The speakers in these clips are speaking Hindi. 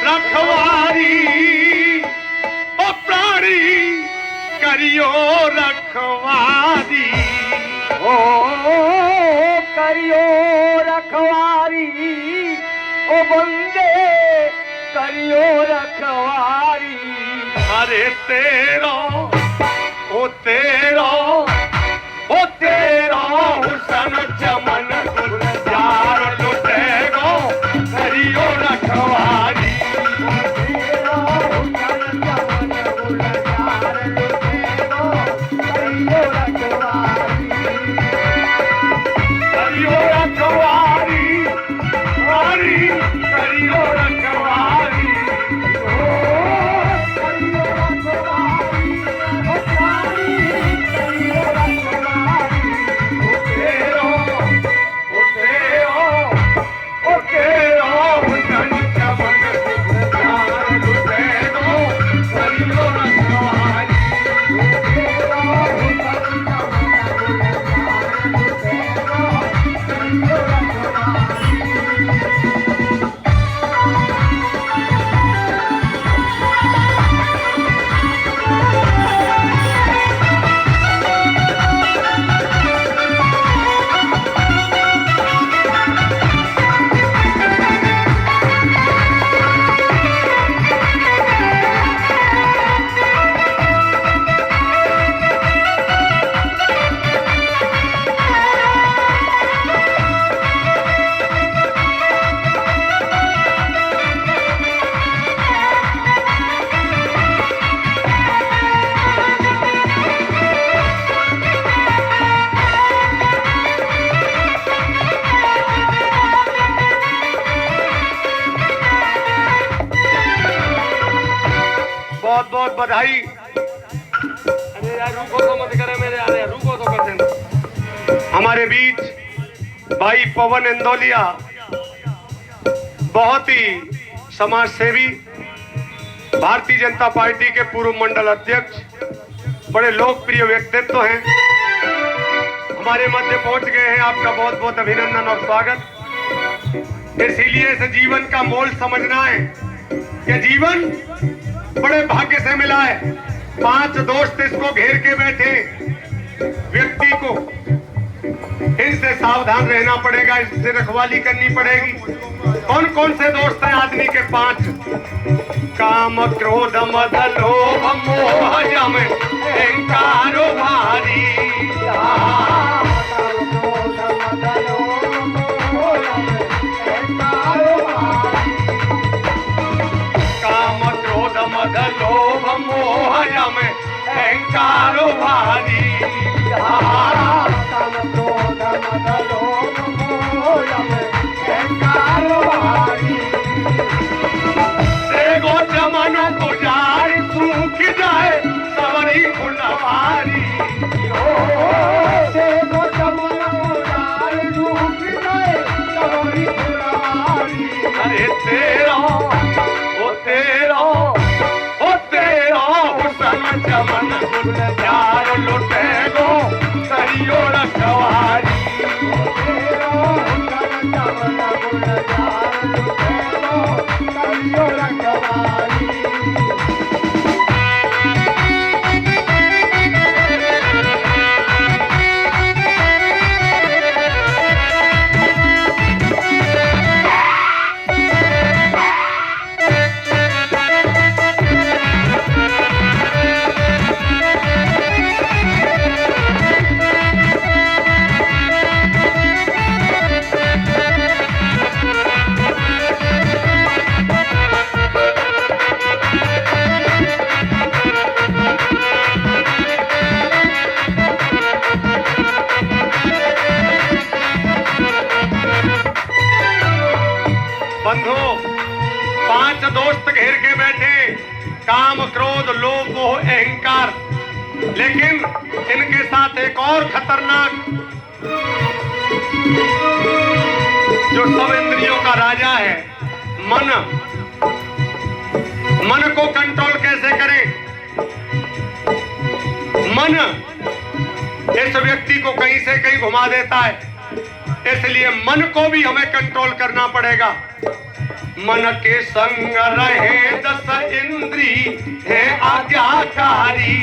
रखवारी ओ प्राणी करियो रखवारी ओ करियो रखवारी ओ बंदे करियो रखवारी। अरे तेरो ओ तेरो ओ तेरो हुसन चमन गुलजार लुटेगो करियो रखवारी। तेरा हुसन चमन गुलजार लुटेगो करियो रखवारी। करियो रखवारी वारी करियो रखवारी। ओ करियो रखवारी ओ प्राणी करियो रखवारी। तेरो ओ तेरो ओ तेरो हुसन चमन गुलजार लुटेगो करियो रखवारी। तेरा हुसन चमन गुलजार लुटेगो करियो रखवारी। बहुत बहुत बधाई। अरे यार रुको तो मत करे मेरे यार, रुको तो कर देना। हमारे बीच भाई पवन इंदौलिया बहुत ही समाज सेवी, भारतीय जनता पार्टी के पूर्व मंडल अध्यक्ष, बड़े लोकप्रिय व्यक्तित्व हैं, हमारे मध्य पहुंच गए हैं। आपका बहुत बहुत अभिनंदन और स्वागत। इसीलिए इस जीवन का मोल समझना है कि जीवन बड़े भाग्य से मिला है। 5 दोस्त इसको घेर के बैठे। व्यक्ति को इनसे सावधान रहना पड़ेगा, इससे रखवाली करनी पड़ेगी। कौन कौन से दोस्त हैं आदमी के? 5। काम क्रोध मद लोभ मोह जम अहंकार भारी। काम क्रोध मद लोभ मोह जम अहंकार भारी। देखो जमानो गुजार सूख जाए सवरी फुलवारी। अरे तेरा ओ तेरा ओ तेरा हुसन चमन गुलजार लुटेगो करियो रखवारी। बंधु, 5 दोस्त घेर के बैठे, काम क्रोध लोभ मोह अहंकार। लेकिन इनके साथ एक और खतरनाक, जो सब इंद्रियों का राजा है, मन। मन को कंट्रोल कैसे करें? मन इस व्यक्ति को कहीं से कहीं घुमा देता है, इसलिए मन को भी हमें कंट्रोल करना पड़ेगा। मन के संग रहे दस इंद्री है आज्ञाकारी।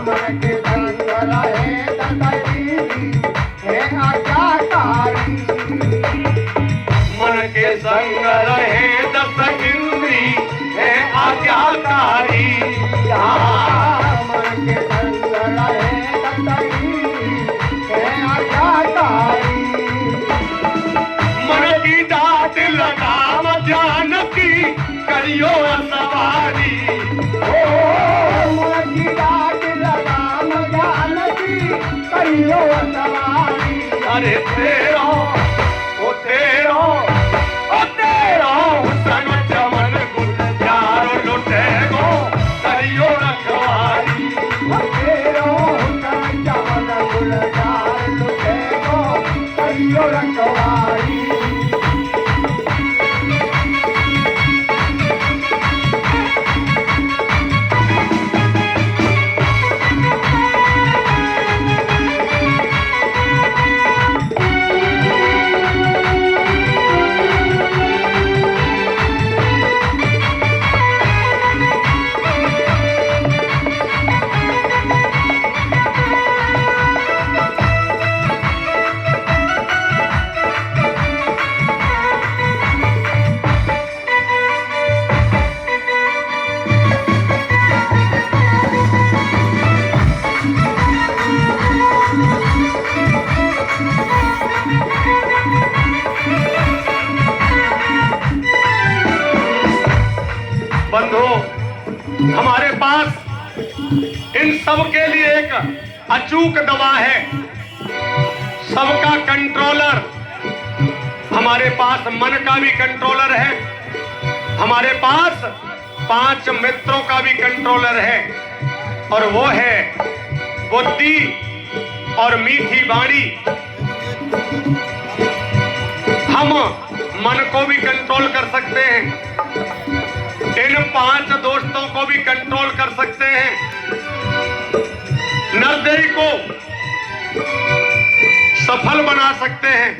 मन के संग रहे दस इंद्री है आज्ञाकारी। मन के संग रहे दस इंद्री है आज्ञाकारी। मन के संग रहे दस इंद्री है आज्ञाकारी। मन की डांट लगाम जानकी करियो सवारी। मन की डांट लगाम जानकी करियो सवारी। अरे तेरो ओ तेरो ओ तेरो हुसन चमन गुलजार लुटे गो करियो रखवारी। तेरो हुसन चमन गुलजार लुटे गो करियो रखवारी। बंधु, हमारे पास इन सब के लिए एक अचूक दवा है, सबका कंट्रोलर। हमारे पास मन का भी कंट्रोलर है, हमारे पास 5 मित्रों का भी कंट्रोलर है, और वो है बुद्धि और मीठी वाणी। हम मन को भी कंट्रोल कर सकते हैं, इन 5 दोस्तों को भी कंट्रोल कर सकते हैं, नरदेही को सफल बना सकते हैं।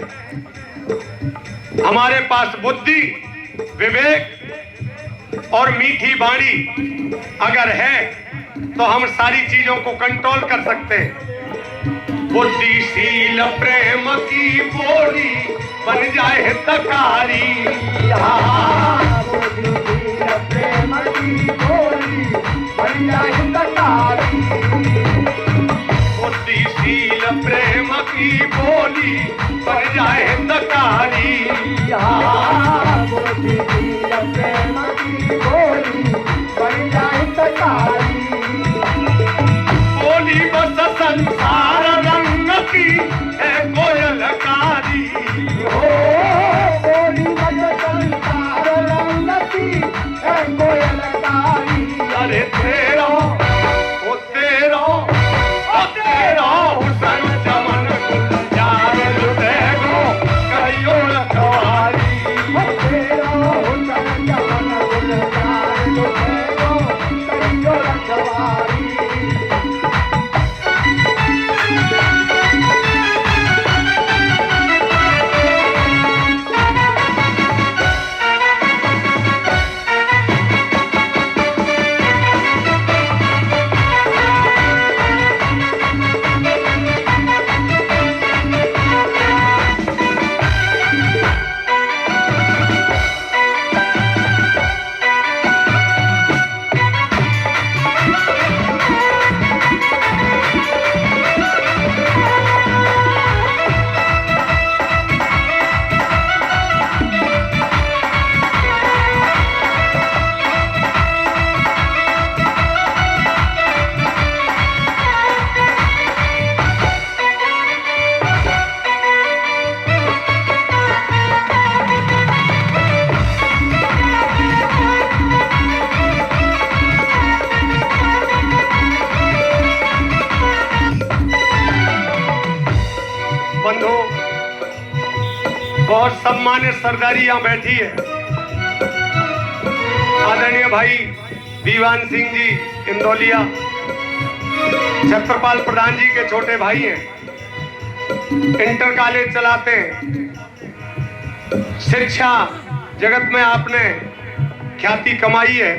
हमारे पास बुद्धि, विवेक और मीठी वाणी अगर है तो हम सारी चीजों को कंट्रोल कर सकते हैं। बुद्धिशील प्रेम की बोली बन जाए हितकारी। प्रेम की बोली बन जाए हितकारी। बुद्धिशील प्रेम की बोली बन जाए हितकारी। बुद्धिशील प्रेम की बोली बन जाए हितकारी। बोली बस संसार रंग की है कोयलकारी। बोली बस संसार रंग की है कोयलकारी। अरे तेरो ओ तेरो ओ तेरो हुसन चमन गुलजार लुटे गो करियो रखवारी। तेरो हुसन चमन गुलजार लुटे गो करियो रखवारी। बहुत सम्मानित सरदारी यहाँ बैठी है, आदरणीय भाई दीवान सिंह जी इंदौलिया, छत्रपाल प्रधान जी के छोटे भाई हैं, इंटर कॉलेज चलाते हैं, शिक्षा जगत में आपने ख्याति कमाई है,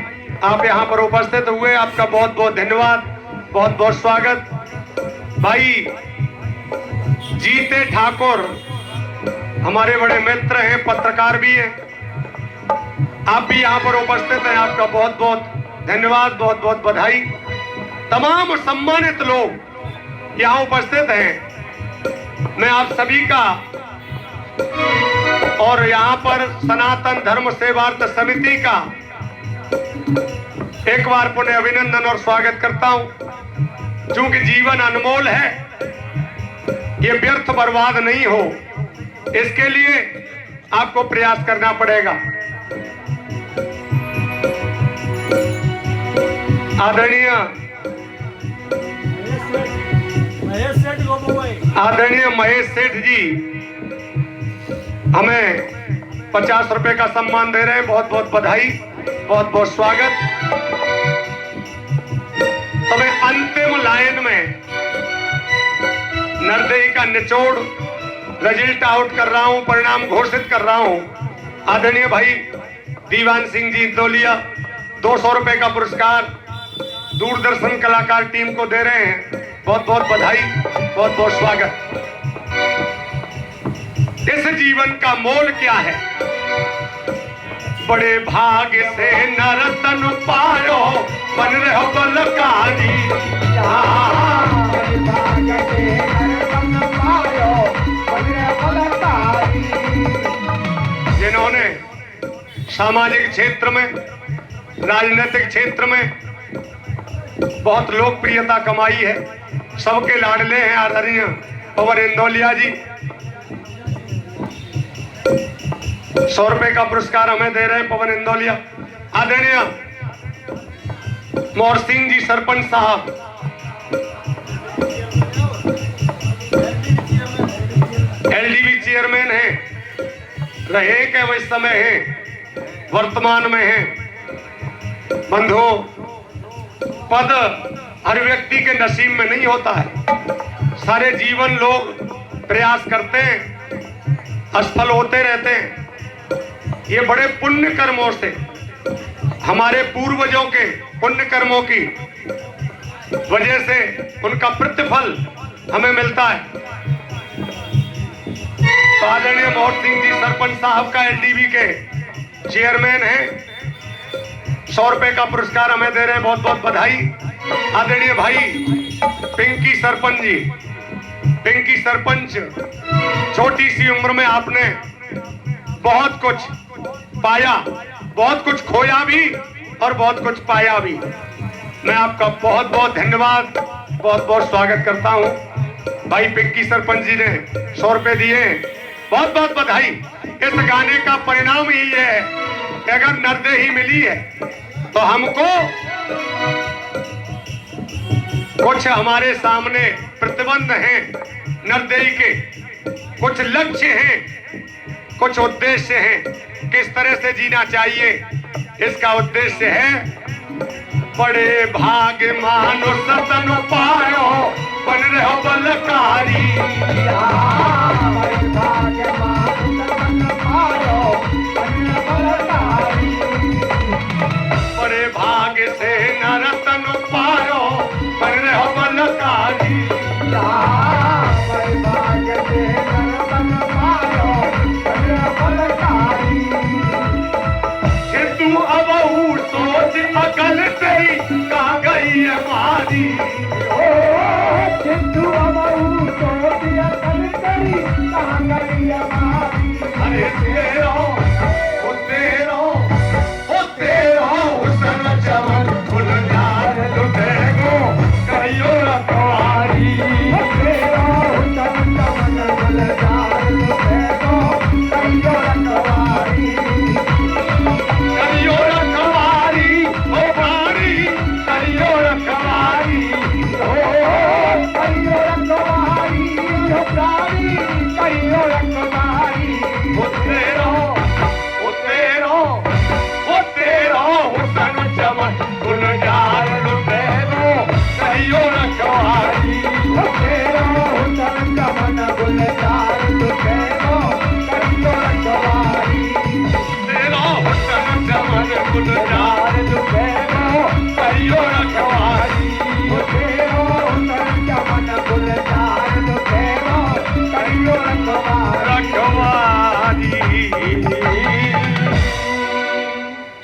आप यहाँ पर उपस्थित हुए, आपका बहुत बहुत धन्यवाद, बहुत बहुत स्वागत। भाई जीते ठाकुर हमारे बड़े मित्र हैं, पत्रकार भी हैं, आप भी यहाँ पर उपस्थित हैं, आपका बहुत बहुत धन्यवाद, बहुत बहुत बधाई। तमाम सम्मानित लोग यहाँ उपस्थित हैं, मैं आप सभी का और यहाँ पर सनातन धर्म सेवार्थ समिति का एक बार पुनः अभिनंदन और स्वागत करता हूं। क्योंकि जीवन अनमोल है, ये व्यर्थ बर्बाद नहीं हो, इसके लिए आपको प्रयास करना पड़ेगा। आदरणीय महेश सेठ जी हमें 50 रुपए का सम्मान दे रहे हैं, बहुत बहुत बधाई, बहुत बहुत स्वागत। तो मैं अंतिम लाइन में नरदेही का निचोड़ रिजल्ट आउट कर रहा हूं, परिणाम घोषित कर रहा हूं। आदरणीय भाई दीवान सिंह जी इंदौलिया 200 रुपए का पुरस्कार दूरदर्शन कलाकार टीम को दे रहे हैं, बहुत बहुत बधाई, बहुत बहुत स्वागत। इस जीवन का मोल क्या है? बड़े भाग्य से नरतन पायो, बन रहो बलकारी। जिन्होंने सामाजिक क्षेत्र में, राजनीतिक क्षेत्र में बहुत लोकप्रियता कमाई है, सबके लाडले हैं आदरणीय पवन इंदौलिया जी। 100 रुपए का पुरस्कार हमें दे रहे हैं पवन इंदौलिया। आदरणीय मोहर सिंह जी सरपंच साहब, एलडीबी चेयरमैन हैं, रहे के वह समय हैं, वर्तमान में हैं। बंधु, पद हर व्यक्ति के नसीब में नहीं होता है, सारे जीवन लोग प्रयास करते हैं, असफल होते रहते हैं। ये बड़े पुण्य कर्मों से, हमारे पूर्वजों के पुण्य कर्मों की वजह से उनका प्रतिफल हमें मिलता है। तो आदरणीय मोहर सिंह जी सरपंच साहब का एलडीबी के चेयरमैन हैं, 100 रुपए का पुरस्कार हमें दे रहे हैं, बहुत बहुत बधाई। आदरणीय भाई पिंकी सरपंच जी, पिंकी सरपंच, छोटी सी उम्र में आपने बहुत कुछ पाया, बहुत कुछ खोया भी और बहुत कुछ पाया भी। मैं आपका बहुत बहुत धन्यवाद, बहुत बहुत स्वागत करता हूं। भाई पिंकी सरपंच जी ने 100 रुपए दिए, बहुत बहुत बधाई। इस गाने का परिणाम ही है कि अगर नरदेही मिली है तो हमको कुछ हमारे सामने प्रतिबंध हैं, नरदेही के कुछ लक्ष्य हैं, कुछ उद्देश्य हैं, किस तरह से जीना चाहिए। इसका उद्देश्य है बड़े भाग्य मानो सतन पायो, बन रहो बलकारी। बड़े भाग्य से नरतन पायो, बन रहो बलकारी। सिद्धू अब